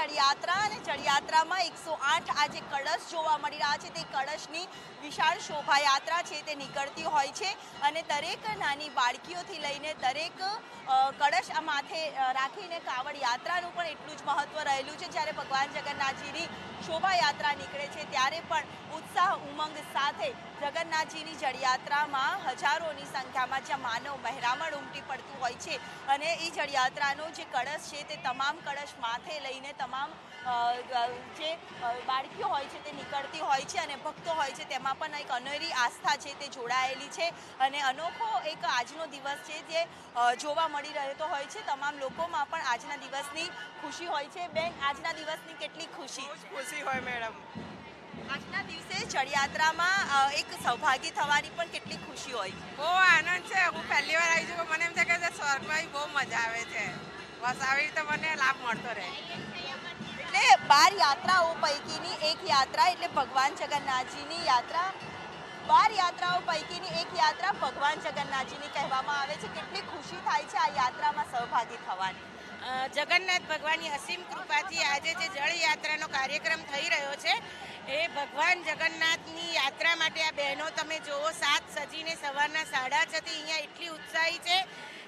જળયાત્રા અને જળયાત્રામાં 108 આ જે કળશ જોવા મળી રહ્યા છે તે કળશની વિશાળ શોભાયાત્રા છે તે નીકળતી હોય છે અને દરેક નાની બાળકીઓથી લઈને દરેક કળશ આ માથે રાખીને કાવડ યાત્રાનું પણ એટલું જ મહત્વ રહેલું છે। જ્યારે ભગવાન જગન્નાથજીની શોભાયાત્રા નીકળે છે ત્યારે પણ ઉત્સાહ ઉમંગ સાથે જગન્નાથજીની જળયાત્રામાં હજારોની સંખ્યામાં જ્યાં માનવ મહેરામણ ઉમટી પડતું હોય છે અને એ જળયાત્રાનો જે કળશ છે તે તમામ કળશ માથે લઈને તમામ જે બાળકીઓ હોય છે તે નીકળતી હોય છે અને ભક્તો હોય છે તેમાં પણ એક અનેરી આસ્થા છે તે જોડાયેલી છે અને અનોખો એક આજનો દિવસ છે જે જોવા મળી રહેતો હોય છે। તમામ લોકોમાં પણ આજના દિવસની ખુશી હોય છે। બેન, આજના દિવસની કેટલી ખુશી હોય મેડમ? આજના દિવસે જળયાત્રામાં એક સૌભાગી થવાની પણ કેટલી ખુશી હોય છે? બહુ આનંદ છે। હું પહેલી વાર આવી છું, મને એમ થાય કે સ્વર્ગમાં બહુ મજા આવે છે। બસ આવી રીતે મને લાભ મળતો રહે। એટલે 12 યાત્રાઓ પૈકીની એક યાત્રા એટલે ભગવાન જગન્નાથજીની યાત્રા, 12 યાત્રાઓ પૈકીની એક યાત્રા ભગવાન જગન્નાથજીની કહેવામાં આવે છે। કેટલી ખુશી થાય છે આ યાત્રામાં સહભાગી થવાની? જગન્નાથ ભગવાનની અસીમ કૃપાથી આજે જે જળયાત્રાનો કાર્યક્રમ થઈ રહ્યો છે એ ભગવાન જગન્નાથની યાત્રા માટે આ બહેનો તમે જુઓ સાત સજીને સવારના 6:30 અહીંયા એટલી ઉત્સાહી છે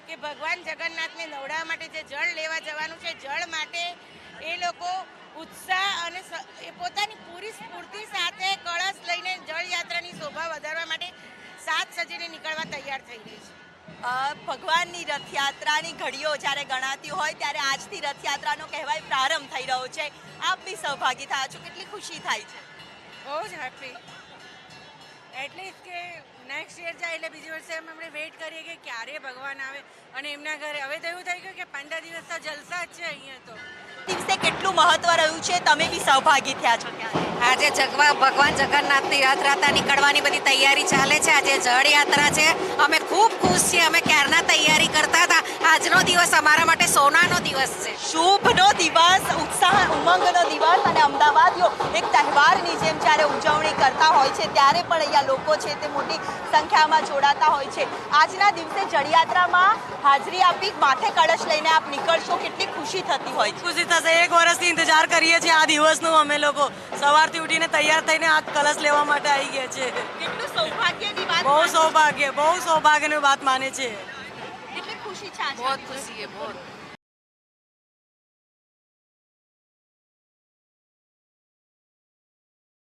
કે ભગવાન જગન્નાથને નવડાવવા માટે જે જળ લેવા જવાનું છે જળ માટે એ લોકો ઉત્સાહ અને પોતાની પૂરી સ્ફૂર્તિ સાથે કળશ લઈને જળયાત્રાની શોભા વધારવા માટે સાત સજીને નીકળવા તૈયાર થઈ રહી છે। ભગવાનની રથયાત્રાની ઘડીઓ જ્યારે ગણાતી હોય ત્યારે આજથી રથયાત્રાનો કહેવાય પ્રારંભ થઈ રહ્યો છે। આપ બી સહભાગી થયા છો, કેટલી ખુશી થાય છે? બહુ જ હેપી। એટલીસ્ટ કે નેક્સ્ટ યર જાય એટલે બીજી વર્ષે અમે વેઇટ કરીએ કે ક્યારે ભગવાન આવે અને એમના ઘરે। હવે તો એવું થઈ ગયું કે 15 દિવસ તો જલસા જ છે અહીંયા તો। દિવસે કેટલું મહત્વ રહ્યું છે, તમે બી સહભાગી થયા છો ત્યારે? આજે ભગવાન જગન્નાથની રથયાત્રા નીકળવાની બધી તૈયારી ચાલે છે। આજે જળયાત્રા છે, અમે ખૂબ ખુશ છીએ। અમે ક્યારના તૈયારી કરતા હતા। આજનો દિવસ અમારા માટે સોનાનો દિવસ છે, શુભનો દિવસ, ઉત્સાહ ઉમંગનો દિવસ અને અમદાવાદીઓ એક તહેવારની જેમ જ્યારે ઉજવણી કરતા હોય છે ત્યારે પણ અહીંયા લોકો છે તે મોટી સંખ્યામાં જોડાતા હોય છે। આજના દિવસે જળયાત્રામાં હાજરી આપી માથે કળશ લઈને આપ નીકળશો, કેટલી ખુશી થતી હોય છે? ખુશી થશે। 1 વર્ષથી ઇંતજાર કરીએ છીએ આ દિવસનું। અમે લોકો સવારથી ઉઠીને તૈયાર થઈને આ કલશ લેવા માટે આવી ગયા છે। કેટલું સૌભાગ્યની વાત! બહુ સૌભાગ્યની વાત માને છે। કેટલી ખુશી છે? બહુ ખુશી છે, બહુ।